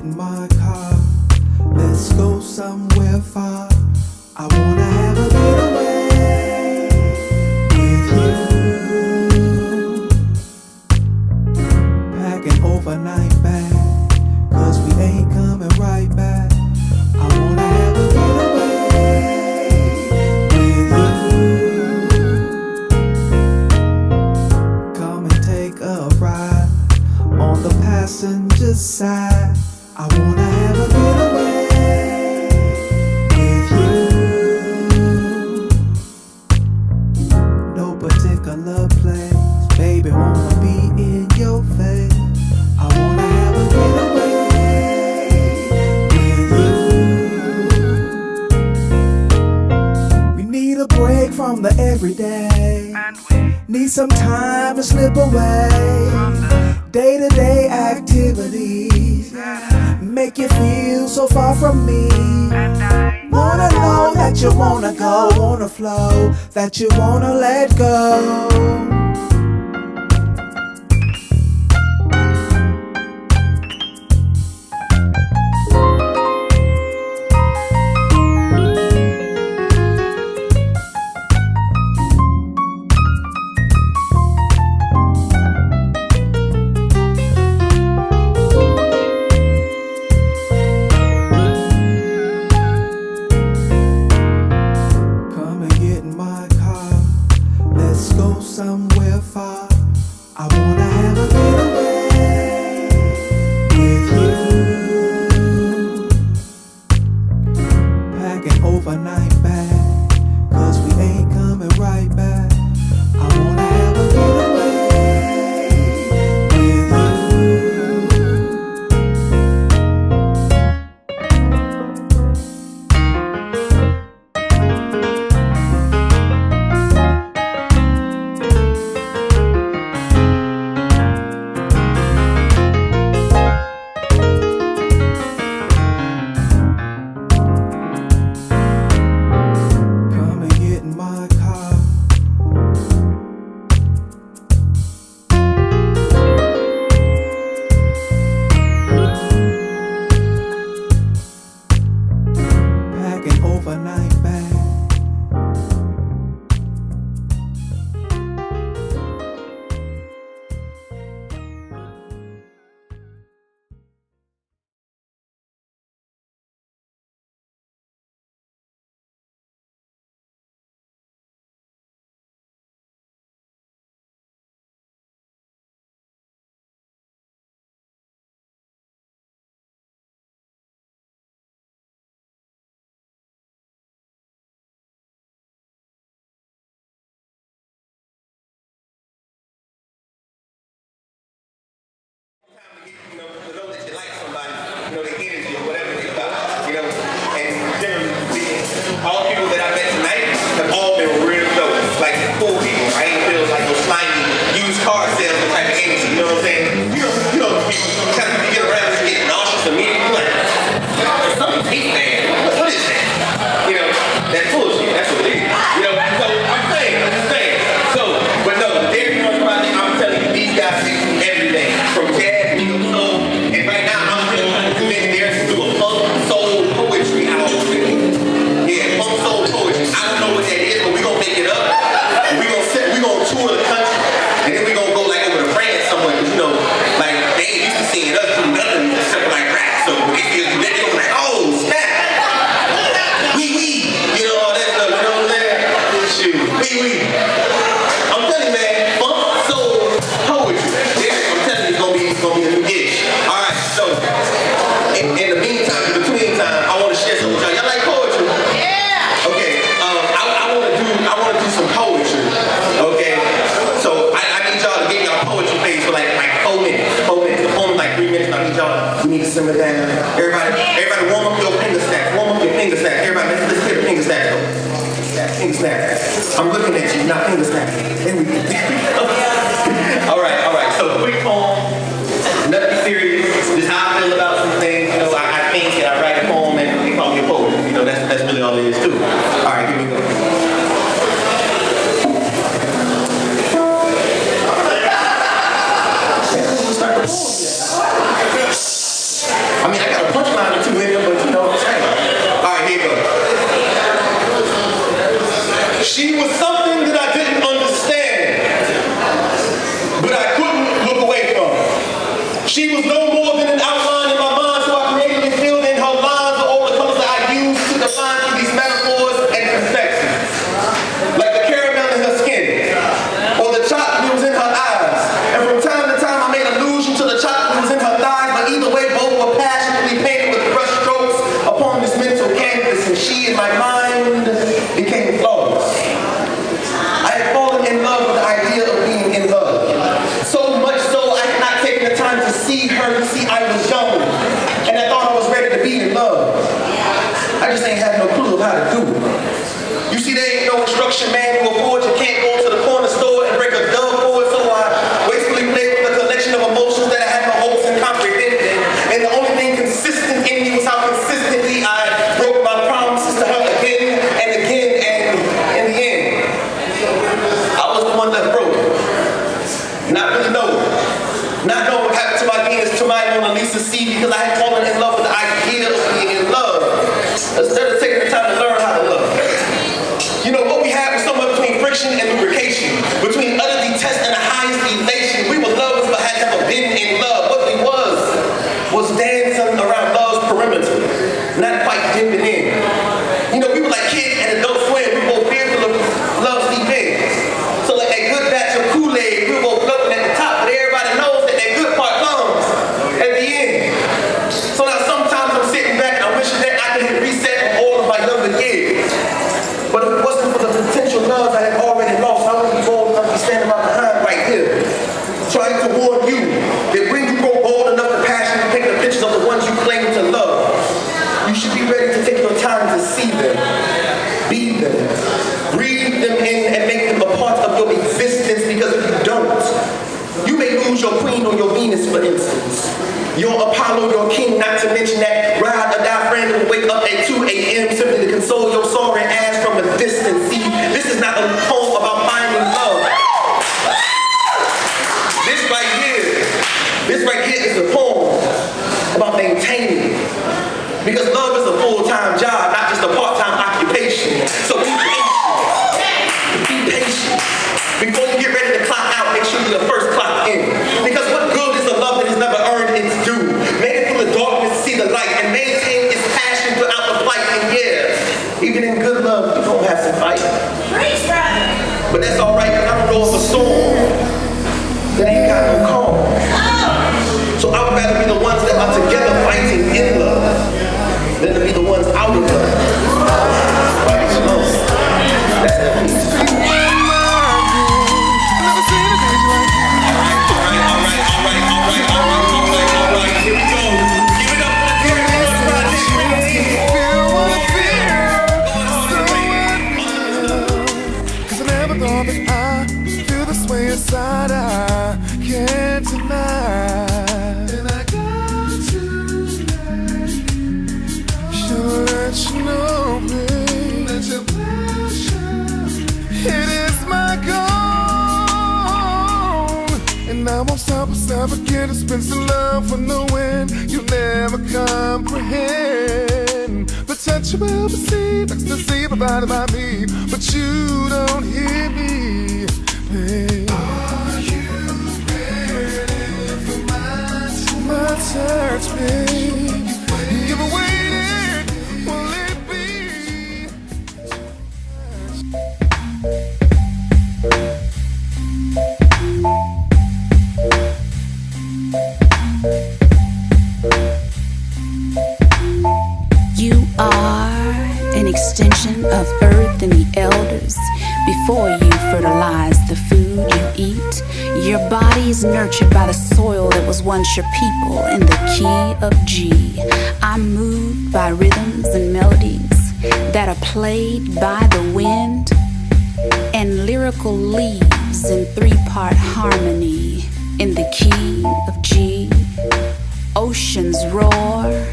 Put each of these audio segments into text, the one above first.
in my car. Let's go somewhere far. I wanna have a getaway with you. Packing overnight bag, cause we ain't coming right back. I wanna have a getaway with you. Come and take a ride on the passenger side. I wanna have a getaway with you. No particular place, baby, wanna be in your face. I wanna have a getaway with you. We need a break from the everyday, need some time to slip away. Day-to-day activities make you feel so far from me. Wanna know that you wanna go, wanna flow, that you wanna let go. Somewhere far, I wanna have a getaway with you. Packing overnight bag, cause we ain't coming right back. I wanna have a getaway with all the people that I met tonight have all been real dope. Like cool people. I ain't feel like no slimy used car salesman type of energy. You know what I'm saying? You know, people kind of get around and get nauseous immediately. Like, there's something tastes bad. What is that? You know, that bullshit. That's what it is. You know, so I'm just saying. So, but no, the Derryck project, I'm telling you, these guys do everything from jazz, neo soul, and right now I'm really convinced Derryck to do a funk soul poetry album. Yeah, funk soul poetry. I don't know what that is, but we're gonna make it up. We're gonna tour the country, and then we're gonna go like over to France somewhere, because you know, like they ain't used to seeing us do nothing except like rap. So if you do that, they're like, oh snap, you know all that stuff. You know what I'm saying? Shoot, I'm telling you, man, funk soul poetry. Derryck, I'm telling you, it's gonna be a new dish. All right, so in the meantime, in between time, I want to share something with y'all. Y'all like poetry? Yeah. Okay. I want to do some poetry. Okay. So I need y'all to get y'all poetry page for like 4 minutes. 4 minutes. The poem's like 3 minutes. I need y'all. We need to simmer down. Everybody, warm up your finger stacks. Warm up your finger stacks. Everybody, let's get a finger stack. Finger stack. I'm looking at you, not finger stack. All right. So quick poem. Nothing serious. Just how I feel about some things. You know, I think and I write a poem and they call me a poet. You know, that's really all it is too. All right, here we go. I mean, I got She was something that I didn't understand, but I couldn't look away from. She was no more than an outline in my mind, so I creatively filled in her lines with all the colors that I used to define through these metaphors and confections. Like the caramel in her skin, or the chocolate that was in her eyes. And from time to time I made allusion to the chocolate that was in her thighs, but either way both were passionately painted with brush strokes upon this mental canvas, and she in my mind became flawless. I had fallen in love with the idea of being in love. So much so I had not taken the time to see her. You see, I was young, and I thought I was ready to be in love. I just ain't had no clue of how to do it. You see, there ain't no instruction manual for it. You can't go to the corner store and break a dove for it, so I wastefully played with a collection of emotions that I had no hopes in comprehending. And the only thing consistent in me was how consistently I broke my promises to her again and again, and in the end, I was the one that broke it. Not really knowing. Not knowing what happened to my Venus, to my Mona Lisa C, because I had fallen in love with the idea of being in love, instead of taking the time to learn how to love. You know, what we had was somewhere between friction and lubrication, between utter detest and the highest elation. We were lovers but had never been in love. What we was dancing around love's perimeter, not quite dipping in. You know, we were like kids and Adult Swim. We were both fearful of love's deep end. So like that good batch of Kool-Aid, we were both floating at the top, but everybody knows that that good part comes at the end. So now sometimes I'm sitting back and I'm wishing that I could hit reset on all of my younger years. But if it wasn't for the potential loves I had already lost, I wouldn't be bold enough to stand right behind right here, trying to warn you that when you grow bold enough to passionately paint the pictures of the ones you claim to love, you should be ready to take your time to see them, be them, breathe them in, and make them a part of your existence, because if you don't, you may lose your queen or your Venus, for instance. Your Apollo, your king, not to mention that ride or die friend who will wake up at 2 a.m. simply to console your sorrowing ass from a distance. See, this is not a poem about finding love. This right here is a poem about maintaining. Because love is a full-time job, not just a part-time occupation. So be patient. Be patient. Before you get ready to clock out, make sure you're the first clock in. Because what good is a love that has never earned its due? Made it through the darkness to see the light, and maintain its passion throughout the fight. And yeah, even in good love, you don't have to fight. But that's all right, because I'm rolling a storm that ain't got no calm. So I would rather be the ones that are together fighting in love than to be the ones out of love fighting alone. That's the piece. Inside I can't deny, and I got to should let you know, babe, that your passion, it is my goal, and I won't stop myself again to spend some love for knowing you'll never comprehend. Potential will be seen, ecstasy provided by me, but you don't hear me, babe. My touch, babe. You've waited, will it be? You are an extension of earth and the elders. Before you fertilize the food you eat, your body is nurtured by the soil that was once your people in the key of G. I'm moved by rhythms and melodies that are played by the wind, and lyrical leaves in three-part harmony in the key of G. Oceans roar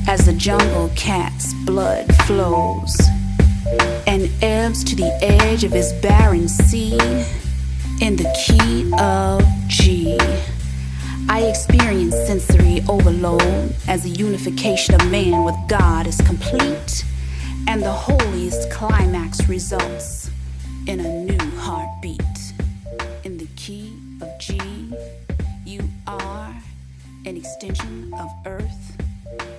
as the jungle cat's blood flows and ebbs to the edge of his barren sea in the key of G. I experience sensory overload as the unification of man with God is complete and the holiest climax results in a new heartbeat. In the key of G, you are an extension of Earth.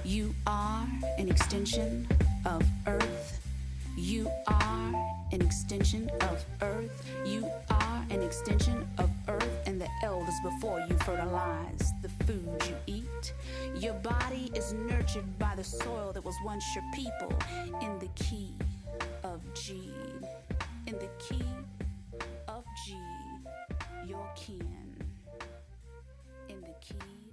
You are an extension of Earth. You are an extension of Earth. You are an extension of Earth, and the elders before you fertilize the food you eat. Your body is nurtured by the soil that was once your people. In the key of G, in the key of G, your kin. In the key